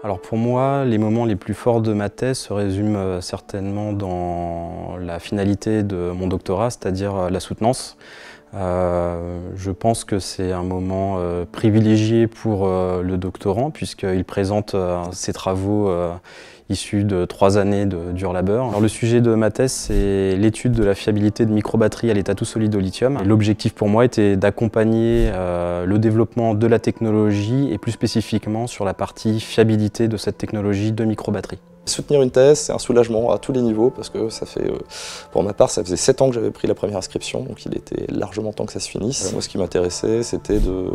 Alors pour moi, les moments les plus forts de ma thèse se résument certainement dans la finalité de mon doctorat, c'est-à-dire la soutenance. Je pense que c'est un moment privilégié pour le doctorant puisqu'il présente ses travaux issus de 3 années de dur labeur. Alors, le sujet de ma thèse, c'est l'étude de la fiabilité de microbatteries à l'état tout solide au lithium. L'objectif pour moi était d'accompagner le développement de la technologie et plus spécifiquement sur la partie fiabilité de cette technologie de microbatterie. Soutenir une thèse, c'est un soulagement à tous les niveaux parce que ça fait, pour ma part, ça faisait 7 ans que j'avais pris la première inscription, donc il était largement temps que ça se finisse. Moi, ce qui m'intéressait, c'était de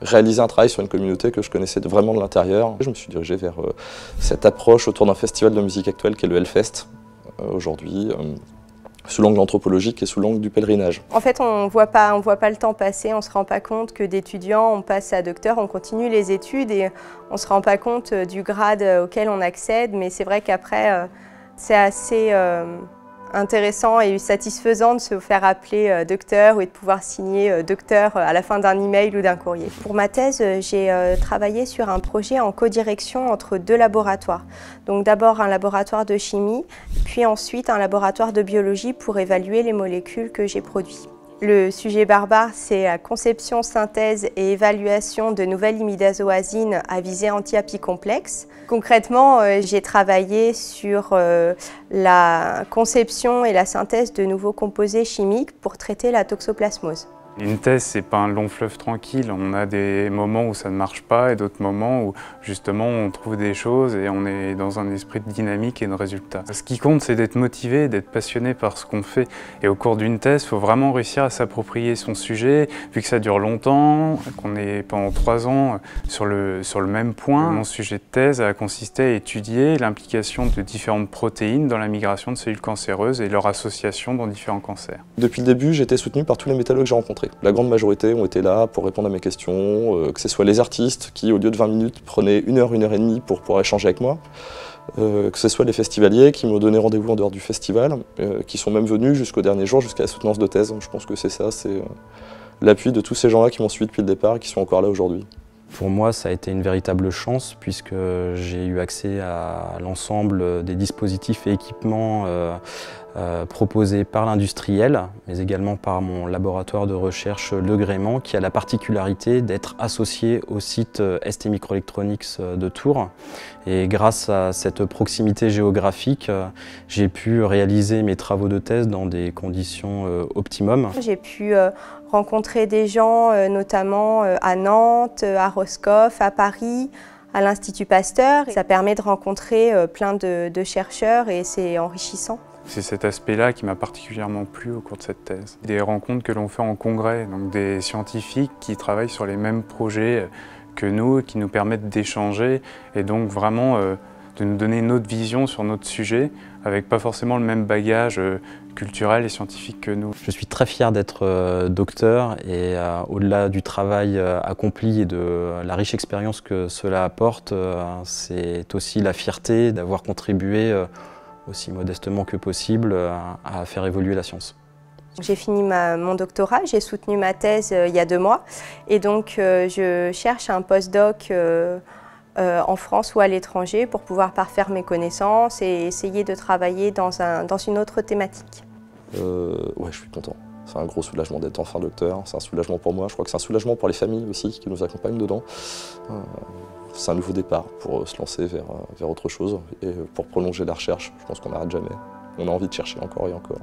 réaliser un travail sur une communauté que je connaissais vraiment de l'intérieur. Je me suis dirigé vers cette approche autour d'un festival de musique actuelle qui est le Hellfest, aujourd'hui, sous l'angle anthropologique et sous l'angle du pèlerinage. En fait, on voit pas le temps passer, on se rend pas compte que d'étudiant, on passe à docteur, on continue les études et on se rend pas compte du grade auquel on accède, mais c'est vrai qu'après, c'est assez intéressant et satisfaisant de se faire appeler docteur et de pouvoir signer docteur à la fin d'un email ou d'un courrier. Pour ma thèse, j'ai travaillé sur un projet en codirection entre 2 laboratoires. Donc d'abord un laboratoire de chimie, puis ensuite un laboratoire de biologie pour évaluer les molécules que j'ai produites. Le sujet barbare, c'est la conception, synthèse et évaluation de nouvelles imidazoazines à visée anti-apicomplexe. Concrètement, j'ai travaillé sur la conception et la synthèse de nouveaux composés chimiques pour traiter la toxoplasmose. Une thèse, c'est pas un long fleuve tranquille. On a des moments où ça ne marche pas et d'autres moments où justement on trouve des choses et on est dans un esprit de dynamique et de résultat. Ce qui compte, c'est d'être motivé, d'être passionné par ce qu'on fait. Et au cours d'une thèse, il faut vraiment réussir à s'approprier son sujet, vu que ça dure longtemps, qu'on est pendant 3 ans sur le même point. Mon sujet de thèse a consisté à étudier l'implication de différentes protéines dans la migration de cellules cancéreuses et leur association dans différents cancers. Depuis le début, j'ai été soutenu par tous les métallos que j'ai rencontrés. La grande majorité ont été là pour répondre à mes questions, que ce soit les artistes qui, au lieu de 20 minutes, prenaient 1 heure, 1 heure et demie pour pouvoir échanger avec moi, que ce soit les festivaliers qui m'ont donné rendez-vous en dehors du festival, qui sont même venus jusqu'au dernier jour, jusqu'à la soutenance de thèse. Je pense que c'est ça, c'est l'appui de tous ces gens-là qui m'ont suivi depuis le départ et qui sont encore là aujourd'hui. Pour moi, ça a été une véritable chance puisque j'ai eu accès à l'ensemble des dispositifs et équipements proposés par l'industriel, mais également par mon laboratoire de recherche Le Gréement, qui a la particularité d'être associé au site ST Microelectronics de Tours. Et grâce à cette proximité géographique, j'ai pu réaliser mes travaux de thèse dans des conditions optimum. J'ai pu rencontrer des gens, notamment à Nantes, à Roscoff, à Paris, à l'Institut Pasteur. Ça permet de rencontrer plein de chercheurs et c'est enrichissant. C'est cet aspect-là qui m'a particulièrement plu au cours de cette thèse. Des rencontres que l'on fait en congrès, donc des scientifiques qui travaillent sur les mêmes projets que nous, qui nous permettent d'échanger et donc vraiment de nous donner une autre vision sur notre sujet, avec pas forcément le même bagage culturel et scientifique que nous. Je suis très fier d'être docteur et au-delà du travail accompli et de la riche expérience que cela apporte, c'est aussi la fierté d'avoir contribué aussi modestement que possible à faire évoluer la science. J'ai fini mon doctorat, j'ai soutenu ma thèse il y a 2 mois et donc je cherche un postdoc en France ou à l'étranger pour pouvoir parfaire mes connaissances et essayer de travailler dans une autre thématique. Ouais, je suis content. C'est un gros soulagement d'être enfin docteur, c'est un soulagement pour moi, je crois que c'est un soulagement pour les familles aussi qui nous accompagnent dedans. C'est un nouveau départ pour se lancer vers autre chose et pour prolonger la recherche. Je pense qu'on n'arrête jamais. On a envie de chercher encore et encore.